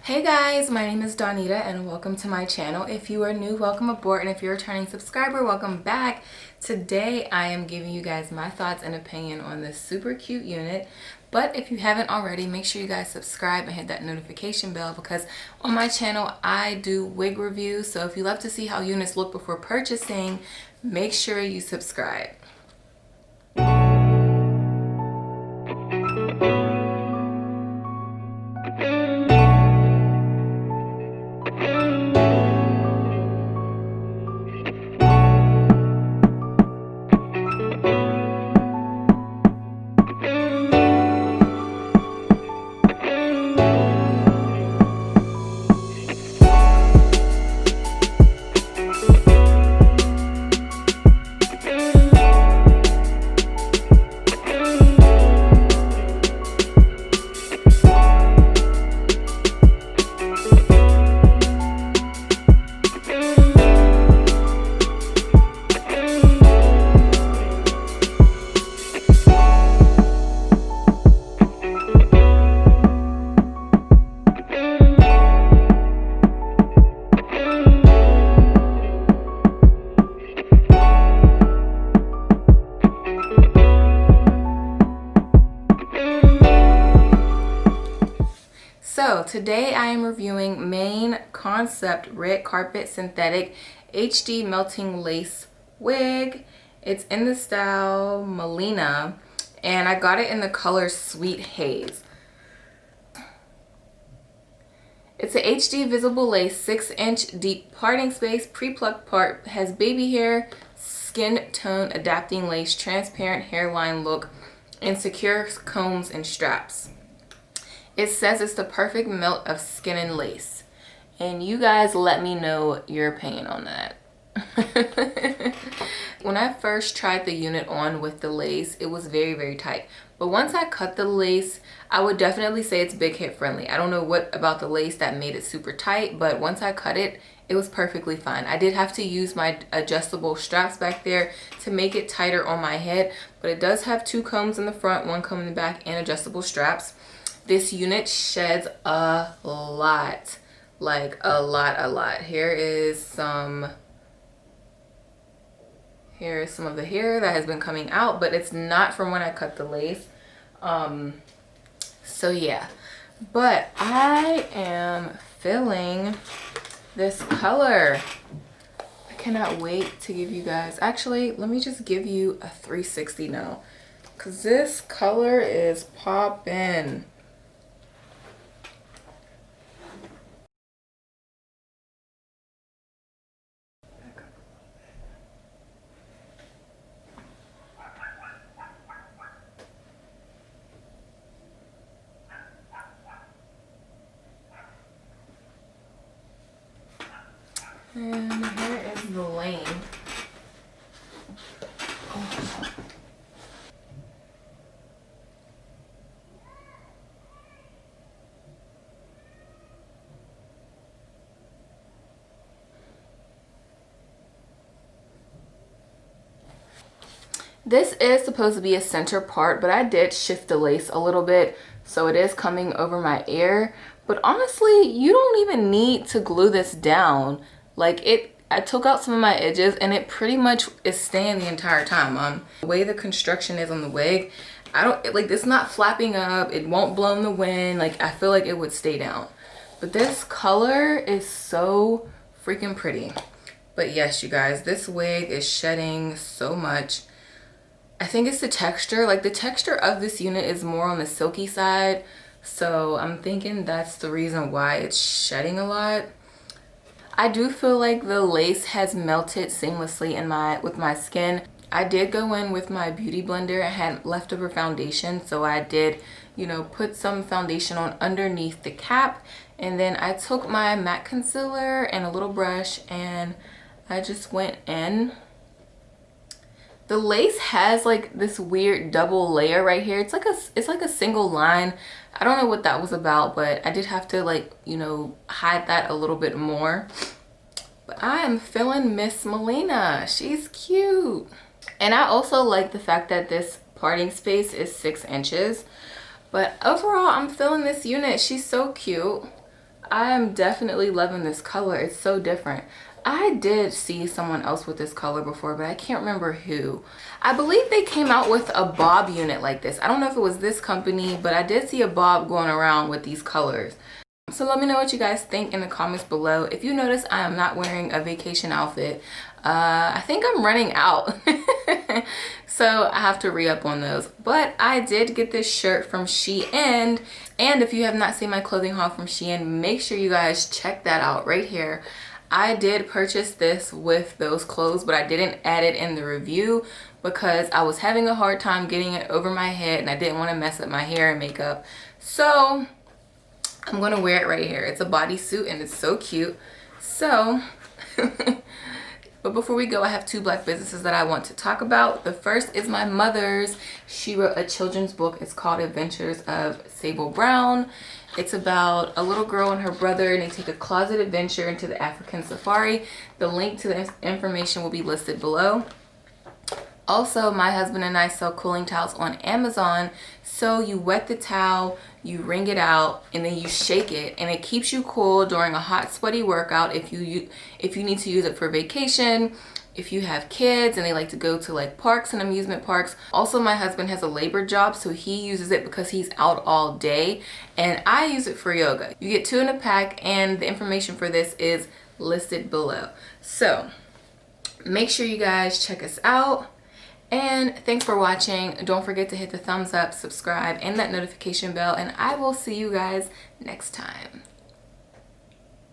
Hey guys, my name is Donita and welcome to my channel. If you are new, welcome aboard, and if you're a returning subscriber, welcome back. Today I am giving you guys my thoughts and opinion on this super cute unit. But if you haven't already, make sure you guys subscribe and hit that notification bell, because on my channel I do wig reviews. So if you love to see how units look before purchasing, make sure you subscribe. So today I am reviewing Main Concept Red Carpet Synthetic HD Melting Lace Wig. It's in the style MILENA and I got it in the color Sweethaze. It's a HD visible lace 6-inch deep parting space, pre-plucked part, has baby hair, skin tone adapting lace, transparent hairline look, and secure combs and straps. It says it's the perfect melt of skin and lace. And you guys let me know your opinion on that. When I first tried the unit on with the lace, it was very tight. But once I cut the lace, I would definitely say it's big hip friendly. I don't know what about the lace that made it super tight, but once I cut it, it was perfectly fine. I did have to use my adjustable straps back there to make it tighter on my head, but it does have 2 combs in the front, 1 comb in the back, and adjustable straps. This unit sheds a lot, like a lot. Here is some of the hair that has been coming out, but it's not from when I cut the lace. So yeah, but I am feeling this color. I cannot wait to give you guys, actually, let me just give you a 360 now, because this color is popping. And here is the lane. Oh. This is supposed to be a center part, but I did shift the lace a little bit, so it is coming over my ear. But honestly, you don't even need to glue this down. Like I took out some of my edges and it pretty much is staying the entire time. The way the construction is on the wig, it's not flapping up, it won't blow in the wind. Like, I feel like it would stay down. But this color is so freaking pretty. But yes, you guys, this wig is shedding so much. I think it's the texture. Like, the texture of this unit is more on the silky side, so I'm thinking that's the reason why it's shedding a lot. I do feel like the lace has melted seamlessly with my skin. I did go in with my beauty blender. I had leftover foundation, so I did, put some foundation on underneath the cap, and then I took my matte concealer and a little brush and I just went in. The lace has like this weird double layer right here. It's like a single line. I don't know what that was about, but I did have to hide that a little bit more. But I am feeling Miss MILENA. She's cute. And I also like the fact that this parting space is 6 inches. But overall, I'm feeling this unit. She's so cute. I am definitely loving this color. It's so different. I did see someone else with this color before, but I can't remember who. I believe they came out with a bob unit like this. I don't know if it was this company, but I did see a bob going around with these colors. So let me know what you guys think in the comments below. If you notice, I am not wearing a vacation outfit. I think I'm running out. So I have to re-up on those. But I did get this shirt from Shein. And if you have not seen my clothing haul from Shein, make sure you guys check that out right here. I did purchase this with those clothes, but I didn't add it in the review because I was having a hard time getting it over my head and I didn't want to mess up my hair and makeup. So I'm gonna wear it right here. It's a bodysuit and it's so cute. So but before we go, I have two black businesses that I want to talk about. The first is my mother's. She wrote a children's book. It's called Adventures of Sable Brown. It's about a little girl and her brother, and they take a closet adventure into the African safari. The link to the information will be listed below. Also, my husband and I sell cooling towels on Amazon. So you wet the towel, you wring it out, and then you shake it, and it keeps you cool during a hot, sweaty workout if you need to use it for vacation, if you have kids and they like to go to like parks and amusement parks. Also, my husband has a labor job, so he uses it because he's out all day, and I use it for yoga. You get 2 in a pack, and the information for this is listed below. So make sure you guys check us out. And thanks for watching. Don't forget to hit the thumbs up, subscribe, and that notification bell, and I will see you guys next time.